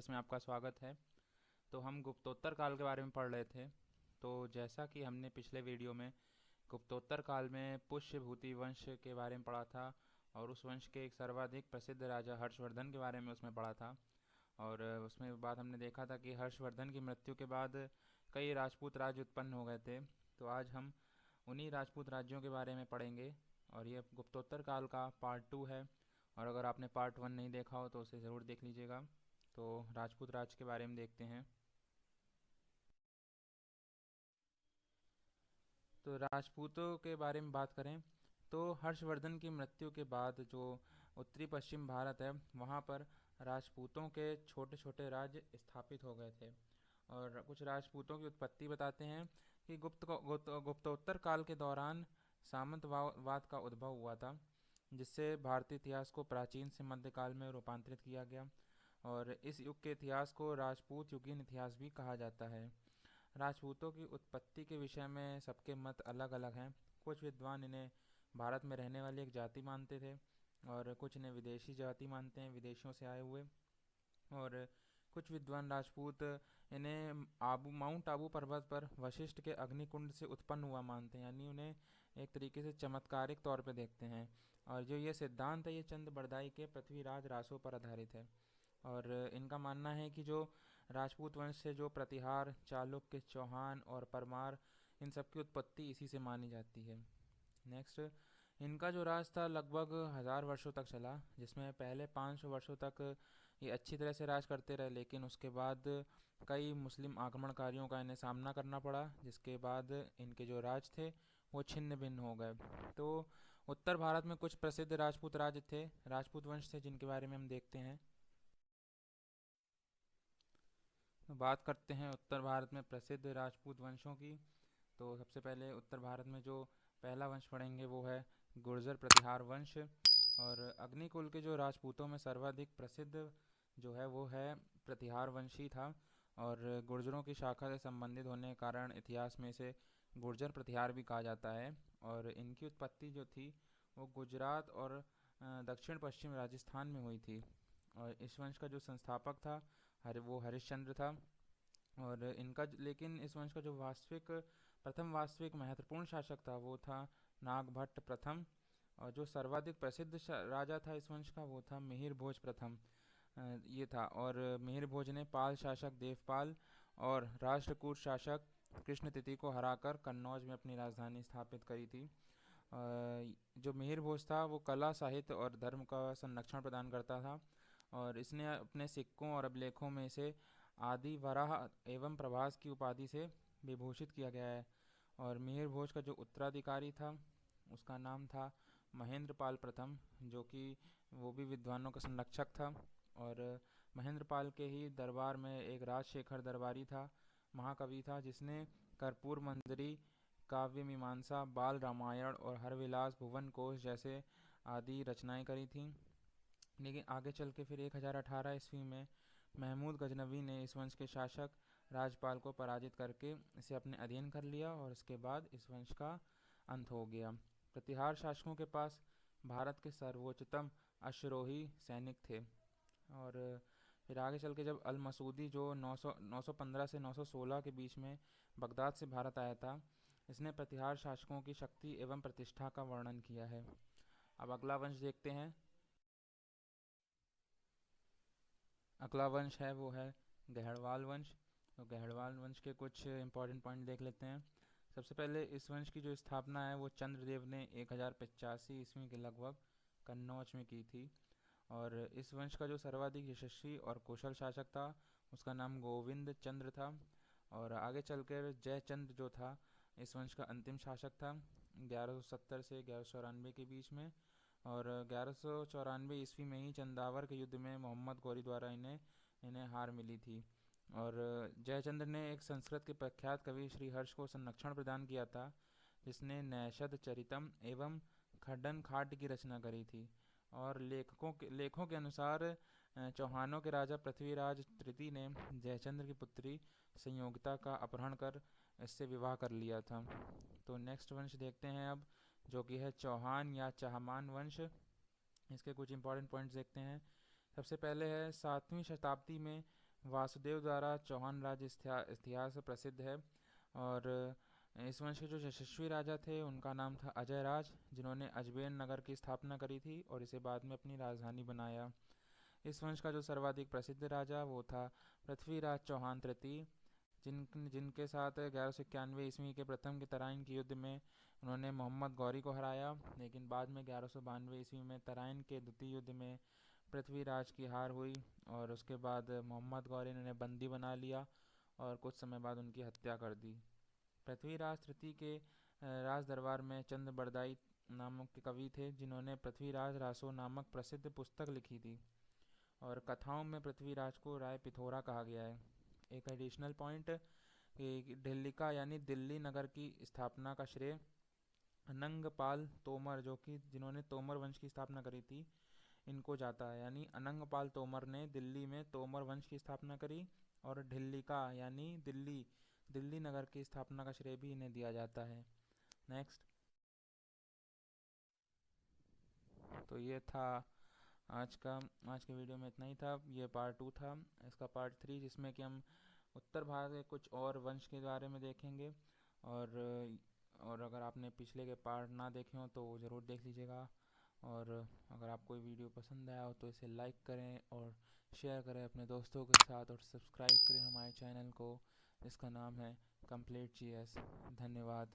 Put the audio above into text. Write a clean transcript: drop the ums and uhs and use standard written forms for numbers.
Videos में आपका स्वागत है। तो हम गुप्तोत्तर काल के बारे में पढ़ रहे थे। तो जैसा कि हमने पिछले वीडियो में गुप्तोत्तर काल में पुष्यभूति वंश के बारे में पढ़ा था और उस वंश के एक सर्वाधिक प्रसिद्ध राजा हर्षवर्धन के बारे में उसमें पढ़ा था। और उसमें बाद हमने देखा था कि हर्षवर्धन की मृत्यु के बाद कई राजपूत राज्य उत्पन्न हो गए थे। तो आज हम उन्हीं राजपूत राज्यों के बारे में पढ़ेंगे और ये गुप्तोत्तर काल का पार्ट 2 है। और अगर आपने पार्ट 1 नहीं देखा हो तो उसे ज़रूर देख लीजिएगा। तो राजपूत राज के बारे में देखते हैं। तो राजपूतों के बारे में बात करें तो हर्षवर्धन की मृत्यु के बाद जो उत्तरी पश्चिम भारत है वहाँ पर राजपूतों के छोटे छोटे राज्य स्थापित हो गए थे। और कुछ राजपूतों की उत्पत्ति बताते हैं कि गुप्तोत्तर काल के दौरान सामंतवाद का उद्भव हुआ था, जिससे भारतीय इतिहास को प्राचीन से मध्यकाल में रूपांतरित किया गया। और इस युग के इतिहास को राजपूत युगीन इतिहास भी कहा जाता है। राजपूतों की उत्पत्ति के विषय में सबके मत अलग अलग हैं। कुछ विद्वान इन्हें भारत में रहने वाली एक जाति मानते थे और कुछ इन्हें विदेशी जाति मानते हैं, विदेशों से आए हुए। और कुछ विद्वान राजपूत इन्हें माउंट आबू पर्वत पर वशिष्ठ के अग्निकुंड से उत्पन्न हुआ मानते हैं, यानी उन्हें एक तरीके से चमत्कारिक तौर पे देखते हैं। और जो ये सिद्धांत है ये चंद बरदाई के पृथ्वीराज रासों पर आधारित है। और इनका मानना है कि जो राजपूत वंश से जो प्रतिहार, चालुक्य, चौहान और परमार, इन सब की उत्पत्ति इसी से मानी जाती है। नेक्स्ट, इनका जो राज था लगभग 1000 वर्षों तक चला, जिसमें पहले 500 वर्षों तक ये अच्छी तरह से राज करते रहे, लेकिन उसके बाद कई मुस्लिम आक्रमणकारियों का इन्हें सामना करना पड़ा, जिसके बाद इनके जो राज थे वो छिन्न भिन्न हो गए। तो उत्तर भारत में कुछ प्रसिद्ध राजपूत राज्य थे, राजपूत वंश थे, जिनके बारे में हम देखते हैं। तो बात करते हैं उत्तर भारत में प्रसिद्ध राजपूत वंशों की। तो सबसे पहले उत्तर भारत में जो पहला वंश पढ़ेंगे वो है गुर्जर प्रतिहार वंश। और अग्निकुल के जो राजपूतों में सर्वाधिक प्रसिद्ध जो है वो है प्रतिहार वंशी था। और गुर्जरों की शाखा से संबंधित होने के कारण इतिहास में इसे गुर्जर प्रतिहार भी कहा जाता है। और इनकी उत्पत्ति जो थी वो गुजरात और दक्षिण पश्चिम राजस्थान में हुई थी। और इस वंश का जो संस्थापक था वो हरिश्चंद्र था। और लेकिन इस वंश का जो प्रथम वास्तविक महत्वपूर्ण शासक था वो था नागभट्ट प्रथम। और जो सर्वाधिक प्रसिद्ध राजा था इस वंश का वो था मिहिर भोज प्रथम। ये था। और मिहिर भोज ने पाल शासक देवपाल और राष्ट्रकूट शासक कृष्ण तिथि को हराकर कन्नौज में अपनी राजधानी स्थापित करी थी। जो मिहिर भोज था वो कला, साहित्य और धर्म का संरक्षण प्रदान करता था। और इसने अपने सिक्कों और अभिलेखों में इसे आदि वराह एवं प्रभास की उपाधि से विभूषित किया गया है। और मिहिर भोज का जो उत्तराधिकारी था उसका नाम था महेंद्र पाल प्रथम, जो कि वो भी विद्वानों का संरक्षक था। और महेंद्र पाल के ही दरबार में एक राजशेखर दरबारी था, महाकवि था, जिसने कर्पूर मंजरी, काव्य मीमांसा, बाल रामायण और हरविलास भुवन कोश जैसे आदि रचनाएं करी थीं। लेकिन आगे चल के फिर 1018 ईस्वी में महमूद गजनवी ने इस वंश के शासक राजपाल को पराजित करके इसे अपने अधीन कर लिया और इसके बाद इस वंश का अंत हो गया। प्रतिहार शासकों के पास भारत के सर्वोच्चतम अश्वरोही सैनिक थे। और फिर आगे चल के जब अल मसूदी जो 915 से 916 के बीच में बगदाद से भारत आया था, इसने प्रतिहार शासकों की शक्ति एवं प्रतिष्ठा का वर्णन किया है। अब अगला वंश देखते हैं। अगला वंश है वो है गहड़वाल वंश। तो गहड़वाल वंश के कुछ इंपॉर्टेंट पॉइंट देख लेते हैं। सबसे पहले इस वंश की जो स्थापना है वो चंद्रदेव ने 1085 ईस्वी के लगभग कन्नौज में की थी। और इस वंश का जो सर्वाधिक यशस्वी और कुशल शासक था उसका नाम गोविंद चंद्र था। और आगे चलकर जयचंद्र जो था इस वंश का अंतिम शासक था 1170 से 1194 के बीच में। और 1194 ईस्वी में ही चंदावर के युद्ध में मोहम्मद गौरी द्वारा इन्हें इन्हें हार मिली थी। और जयचंद्र ने एक संस्कृत के प्रख्यात कवि श्री हर्ष को संरक्षण प्रदान किया था, जिसने नैषद चरितम एवं खड्डन खाट की रचना करी थी। और लेखों के अनुसार चौहानों के राजा पृथ्वीराज तृतीय ने जयचंद्र की पुत्री संयोगिता का अपहरण कर इससे विवाह कर लिया था। तो नेक्स्ट वंश देखते हैं अब, जो कि है चौहान या चाहमान वंश। इसके कुछ इंपॉर्टेंट पॉइंट्स देखते हैं। सबसे पहले है 7वीं शताब्दी में वासुदेव द्वारा चौहान राज्य इतिहास प्रसिद्ध है। और इस वंश के जो यशस्वी राजा थे उनका नाम था अजय राज, जिन्होंने अजमेर नगर की स्थापना करी थी और इसे बाद में अपनी राजधानी बनाया। इस वंश का जो सर्वाधिक प्रसिद्ध राजा वो था पृथ्वीराज चौहान तृतीय, जिनके साथ 1191 ईस्वी के प्रथम के तराइन के युद्ध में उन्होंने मोहम्मद गौरी को हराया। लेकिन बाद में 1192 ईस्वी में तराइन के द्वितीय युद्ध में पृथ्वीराज की हार हुई और उसके बाद मोहम्मद गौरी ने उन्हें बंदी बना लिया और कुछ समय बाद उनकी हत्या कर दी। पृथ्वीराज तृतीय के राज दरबार में चंद्र बरदाई नामक के कवि थे, जिन्होंने पृथ्वीराज रासो नामक प्रसिद्ध पुस्तक लिखी थी और कथाओं में पृथ्वीराज को राय पिथौरा कहा गया है। एक एडिशनल पॉइंट कि ढिल्लिका यानी दिल्ली नगर की स्थापना का श्रेय अनंगपाल तोमर, जो कि जिन्होंने तोमर वंश की स्थापना करी थी, इनको जाता है। यानी अनंगपाल तोमर ने दिल्ली में तोमर वंश की स्थापना करी और ढिल्लिका यानी दिल्ली नगर की स्थापना का श्रेय भी इन्हें दिया जाता है। नेक्स्ट, तो ये था आज के वीडियो में इतना ही था। ये पार्ट 2 था। इसका पार्ट 3 जिसमें कि हम उत्तर भारत के कुछ और वंश के बारे में देखेंगे। और अगर आपने पिछले के पार्ट ना देखे हो तो ज़रूर देख लीजिएगा। और अगर आपको ये वीडियो पसंद आया हो तो इसे लाइक करें और शेयर करें अपने दोस्तों के साथ और सब्सक्राइब करें हमारे चैनल को, जिसका नाम है कंप्लीट जीएस। धन्यवाद।